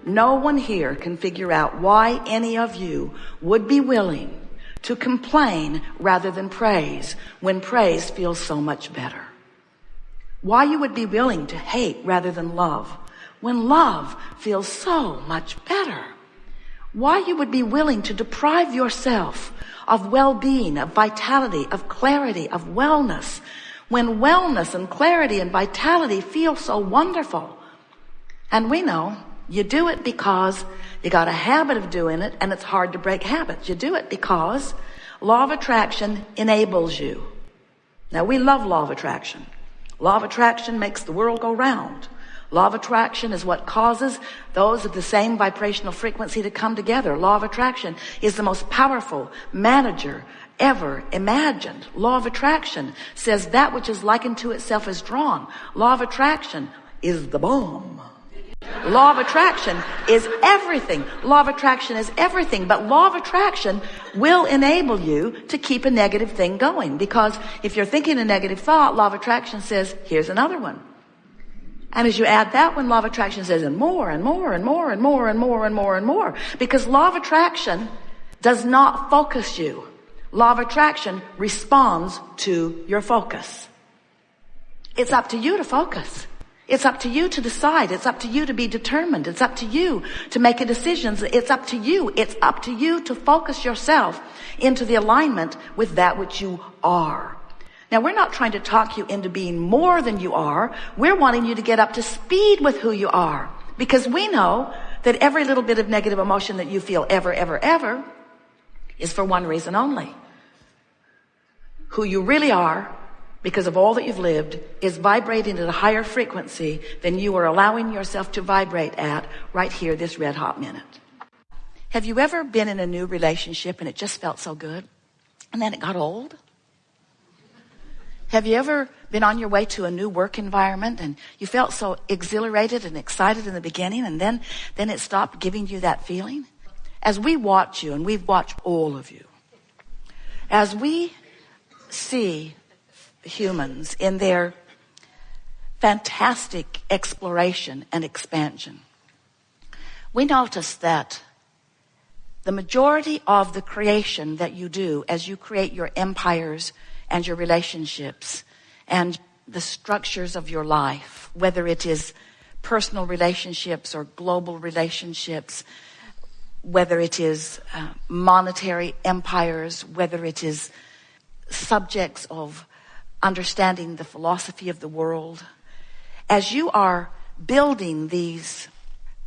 No one here can figure out why any of you would be willing to complain rather than praise when praise feels so much better. Why you would be willing to hate rather than love when love feels so much better. Why you would be willing to deprive yourself of well-being, of vitality, of clarity, of wellness when wellness and clarity and vitality feel so wonderful. And we know you do it because you got a habit of doing it, and it's hard to break habits. You do it because law of attraction enables you. Now, we love law of attraction. Law of attraction makes the world go round. Law of attraction is what causes those of the same vibrational frequency to come together. Law of attraction is the most powerful manager ever imagined. Law of attraction says that which is likened to itself is drawn. Law of attraction is the bomb. Law of attraction is everything. Law of attraction is everything. But law of attraction will enable you to keep a negative thing going. Because if you're thinking a negative thought, law of attraction says, here's another one. And as you add that one, law of attraction says, and more, and more, and more, and more, and more, and more, and more. Because law of attraction does not focus you. Law of attraction responds to your focus. It's up to you to focus. It's up to you to decide. It's up to you to be determined. It's up to you to make a decision. It's up to you. It's up to you to focus yourself into the alignment with that which you are. Now, we're not trying to talk you into being more than you are. We're wanting you to get up to speed with who you are. Because we know that every little bit of negative emotion that you feel ever, ever, ever is for one reason only. Who you really are, because of all that you've lived, is vibrating at a higher frequency than you are allowing yourself to vibrate at right here, this red hot minute. Have you ever been in a new relationship and it just felt so good, and then it got old? Have you ever been on your way to a new work environment and you felt so exhilarated and excited in the beginning, and then it stopped giving you that feeling? As we watch you, and we've watched all of you, as we see humans in their fantastic exploration and expansion, we notice that the majority of the creation that you do as you create your empires and your relationships and the structures of your life, whether it is personal relationships or global relationships, whether it is monetary empires, whether it is subjects of understanding the philosophy of the world, as you are building these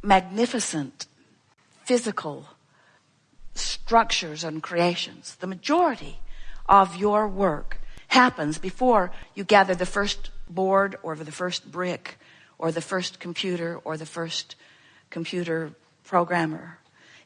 magnificent physical structures and creations, the majority of your work happens before you gather the first board or the first brick or the first computer or the first computer programmer.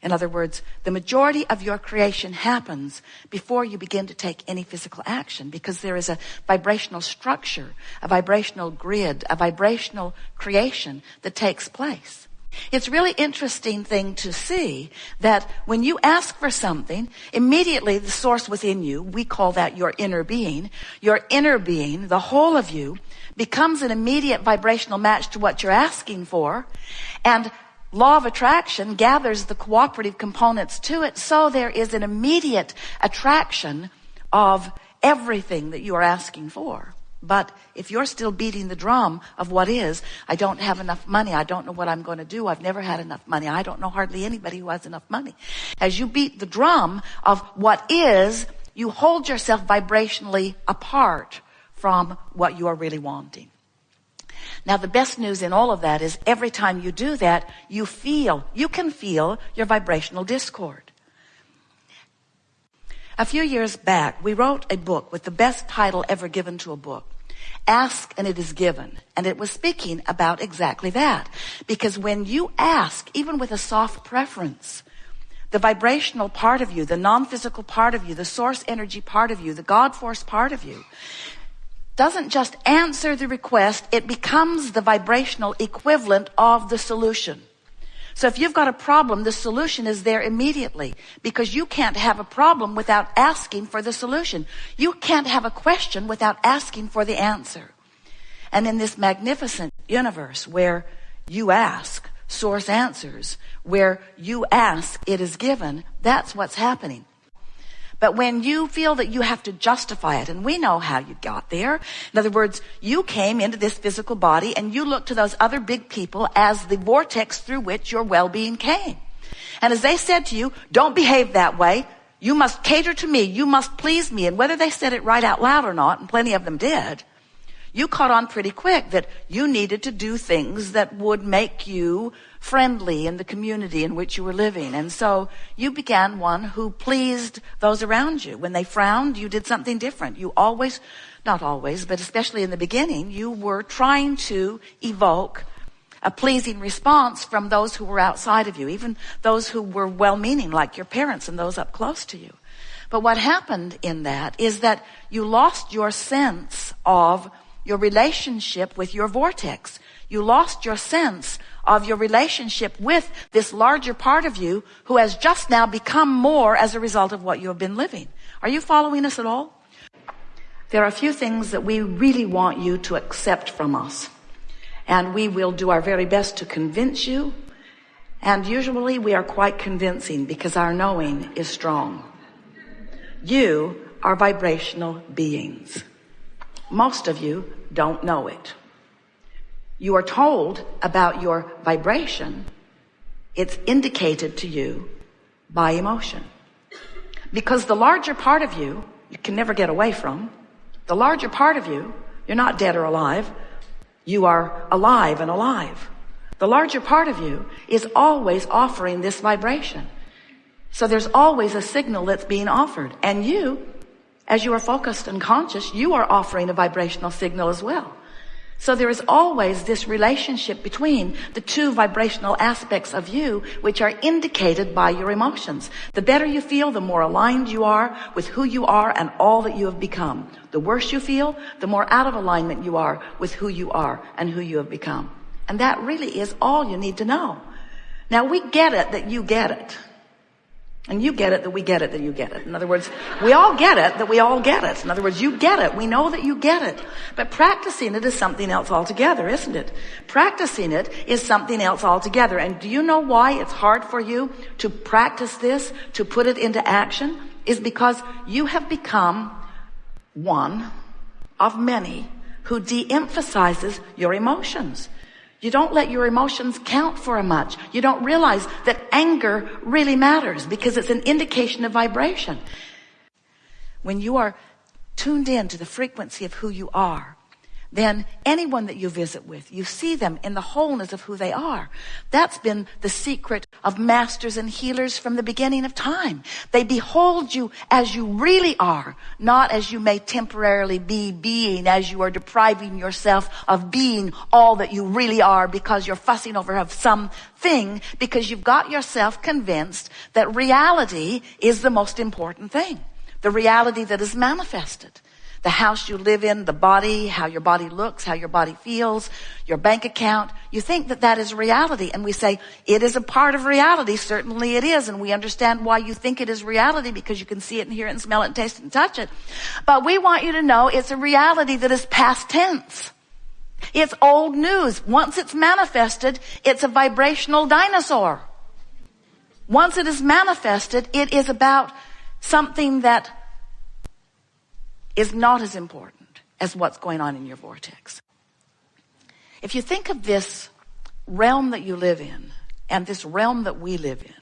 In other words, the majority of your creation happens before you begin to take any physical action, because there is a vibrational structure, a vibrational grid, a vibrational creation that takes place. It's really interesting thing to see that when you ask for something, immediately the source within you, we call that your inner being, the whole of you, becomes an immediate vibrational match to what you're asking for, and law of attraction gathers the cooperative components to it, so there is an immediate attraction of everything that you are asking for. But if you're still beating the drum of what is, I don't have enough money, I don't know what I'm going to do, I've never had enough money, I don't know hardly anybody who has enough money. As you beat the drum of what is, you hold yourself vibrationally apart from what you are really wanting. Now, the best news in all of that is every time you do that, you can feel your vibrational discord. A few years back, we wrote a book with the best title ever given to a book, Ask and It Is Given. And it was speaking about exactly that. Because when you ask, even with a soft preference, the vibrational part of you, the non-physical part of you, the source energy part of you, the God force part of you, doesn't just answer the request, it becomes the vibrational equivalent of the solution. So if you've got a problem, the solution is there immediately, because you can't have a problem without asking for the solution. You can't have a question without asking for the answer. And in this magnificent universe where you ask, source answers. Where you ask, it is given. That's what's happening. But when you feel that you have to justify it, and we know how you got there. In other words, you came into this physical body and you looked to those other big people as the vortex through which your well-being came. And as they said to you, don't behave that way. You must cater to me. You must please me. And whether they said it right out loud or not, and plenty of them did, you caught on pretty quick that you needed to do things that would make you friendly in the community in which you were living. And so you began one who pleased those around you. When they frowned, you did something different. You always, not always, but especially in the beginning, you were trying to evoke a pleasing response from those who were outside of you, even those who were well-meaning, like your parents and those up close to you. But what happened in that is that you lost your sense of your relationship with your vortex. You lost your sense of your relationship with this larger part of you who has just now become more as a result of what you have been living. Are you following us at all? There are a few things that we really want you to accept from us. And we will do our very best to convince you. And usually we are quite convincing because our knowing is strong. You are vibrational beings. Most of you don't know it. You are told about your vibration. It's indicated to you by emotion. Because the larger part of you, you can never get away from. The larger part of you, you're not dead or alive. You are alive and alive. The larger part of you is always offering this vibration. So there's always a signal that's being offered. And you, as you are focused and conscious, you are offering a vibrational signal as well. So there is always this relationship between the two vibrational aspects of you, which are indicated by your emotions. The better you feel, the more aligned you are with who you are and all that you have become. The worse you feel, the more out of alignment you are with who you are and who you have become. And that really is all you need to know. Now, we get it that you get it. And you get it that we get it that you get it. In other words, we all get it that we all get it. In other words, you get it. We know that you get it. But practicing it is something else altogether, isn't it? Practicing it is something else altogether. And do you know why it's hard for you to practice this, to put it into action? Is because you have become one of many who de-emphasizes your emotions. You don't let your emotions count for much. You don't realize that anger really matters because it's an indication of vibration. When you are tuned in to the frequency of who you are, then anyone that you visit with, you see them in the wholeness of who they are. That's been the secret of masters and healers from the beginning of time. They behold you as you really are, not as you may temporarily be being, as you are depriving yourself of being all that you really are because you're fussing over something, because you've got yourself convinced that reality is the most important thing. The reality that is manifested. The house you live in, the body, how your body looks, how your body feels, your bank account. You think that that is reality. And we say, it is a part of reality. Certainly it is. And we understand why you think it is reality because you can see it and hear it and smell it and taste it and touch it. But we want you to know it's a reality that is past tense. It's old news. Once it's manifested, it's a vibrational dinosaur. Once it is manifested, it is about something that is not as important as what's going on in your vortex. If you think of this realm that you live in and this realm that we live in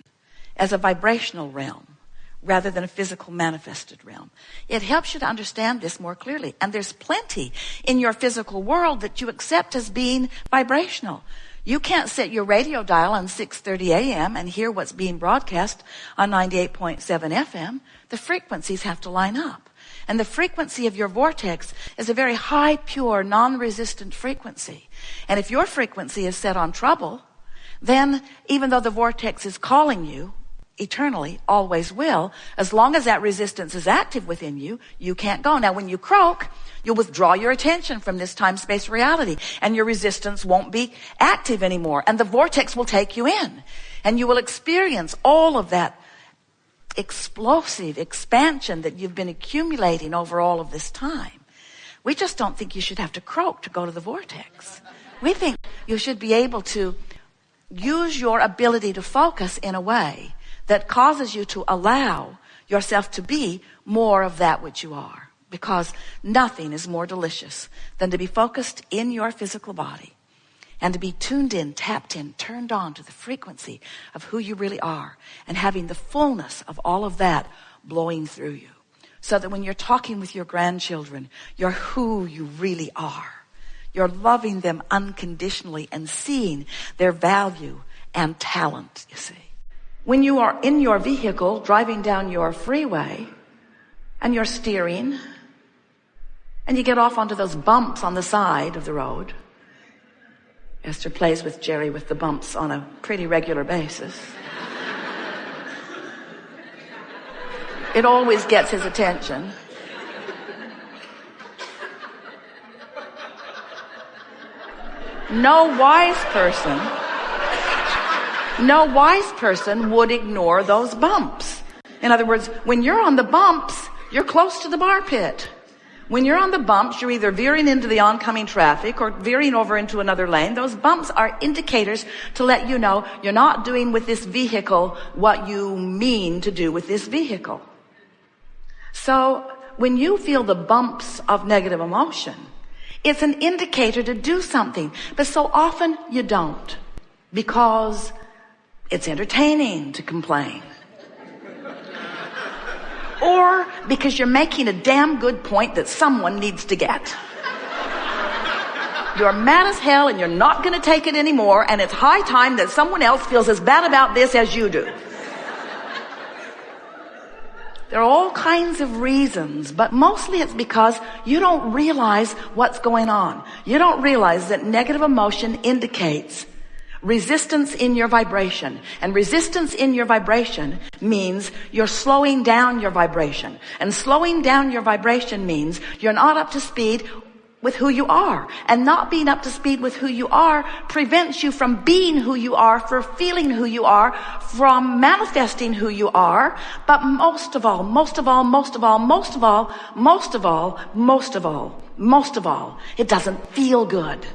as a vibrational realm rather than a physical manifested realm, it helps you to understand this more clearly. And there's plenty in your physical world that you accept as being vibrational. You can't set your radio dial on 6:30 a.m. and hear what's being broadcast on 98.7 FM. The frequencies have to line up. And the frequency of your vortex is a very high, pure, non-resistant frequency. And if your frequency is set on trouble, then even though the vortex is calling you eternally, always will, as long as that resistance is active within you, you can't go. Now, when you croak, you'll withdraw your attention from this time-space reality, and your resistance won't be active anymore, and the vortex will take you in, and you will experience all of that explosive expansion that you've been accumulating over all of this time. We just don't think you should have to croak to go to the vortex. We think you should be able to use your ability to focus in a way that causes you to allow yourself to be more of that which you are. Because nothing is more delicious than to be focused in your physical body and to be tuned in, tapped in, turned on to the frequency of who you really are and having the fullness of all of that blowing through you. So that when you're talking with your grandchildren, you're who you really are. You're loving them unconditionally and seeing their value and talent, you see. When you are in your vehicle driving down your freeway and you're steering and you get off onto those bumps on the side of the road. Esther plays with Jerry with the bumps on a pretty regular basis. It always gets his attention. No wise person would ignore those bumps. In other words, when you're on the bumps, you're close to the bar pit. When you're on the bumps, you're either veering into the oncoming traffic or veering over into another lane. Those bumps are indicators to let you know you're not doing with this vehicle what you mean to do with this vehicle. So when you feel the bumps of negative emotion, it's an indicator to do something. But so often you don't, because it's entertaining to complain. Or because you're making a damn good point that someone needs to get. You're mad as hell and you're not going to take it anymore, and it's high time that someone else feels as bad about this as you do. There are all kinds of reasons, but mostly it's because you don't realize what's going on. You don't realize that negative emotion indicates resistance in your vibration. And resistance in your vibration means you're slowing down your vibration. And slowing down your vibration means you're not up to speed with who you are. And not being up to speed with who you are prevents you from being who you are, from feeling who you are, from manifesting who you are. But most of all, it doesn't feel good.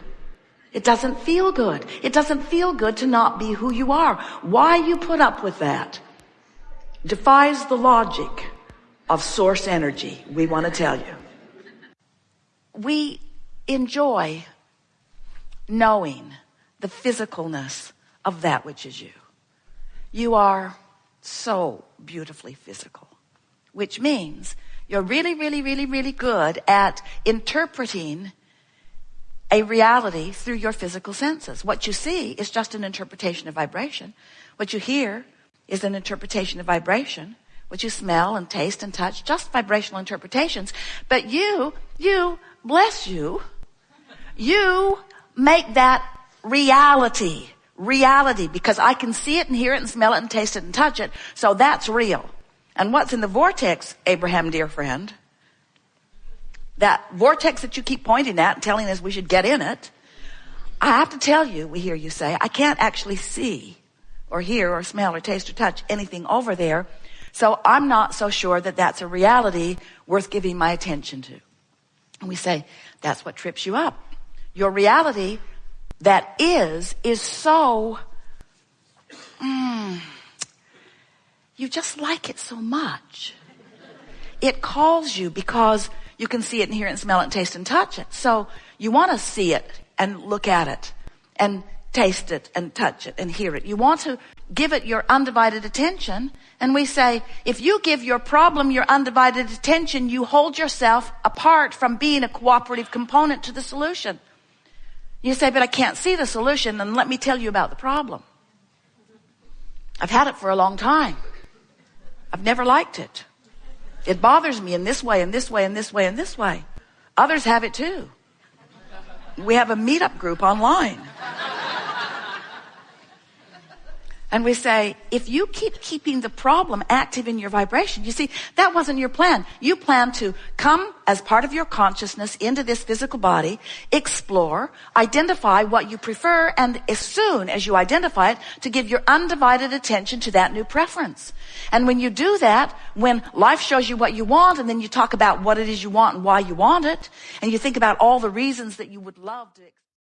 It doesn't feel good. It doesn't feel good to not be who you are. Why you put up with that defies the logic of source energy, we want to tell you. We enjoy knowing the physicalness of that which is you. You are so beautifully physical, which means you're really good at interpreting a reality through your physical senses. What you see is just an interpretation of vibration. What you hear is an interpretation of vibration. What you smell and taste and touch, just vibrational interpretations. But you, bless you, you make that reality, because I can see it and hear it and smell it and taste it and touch it. So that's real. And what's in the vortex, Abraham, dear friend, that vortex that you keep pointing at and telling us we should get in it, I have to tell you, we hear you say, I can't actually see or hear or smell or taste or touch anything over there. So I'm not so sure that that's a reality worth giving my attention to. And we say, that's what trips you up. Your reality that is so, you just like it so much. It calls you because you can see it and hear it and smell it and taste and touch it. So you want to see it and look at it and taste it and touch it and hear it. You want to give it your undivided attention. And we say, if you give your problem your undivided attention, you hold yourself apart from being a cooperative component to the solution. You say, but I can't see the solution, and let me tell you about the problem. I've had it for a long time. I've never liked it. It bothers me in this way, and this way, and this way, and this way. Others have it too. We have a meetup group online. And we say, if you keep keeping the problem active in your vibration, you see, that wasn't your plan. You planned to come as part of your consciousness into this physical body, explore, identify what you prefer, and as soon as you identify it, to give your undivided attention to that new preference. And when you do that, when life shows you what you want, and then you talk about what it is you want and why you want it, and you think about all the reasons that you would love to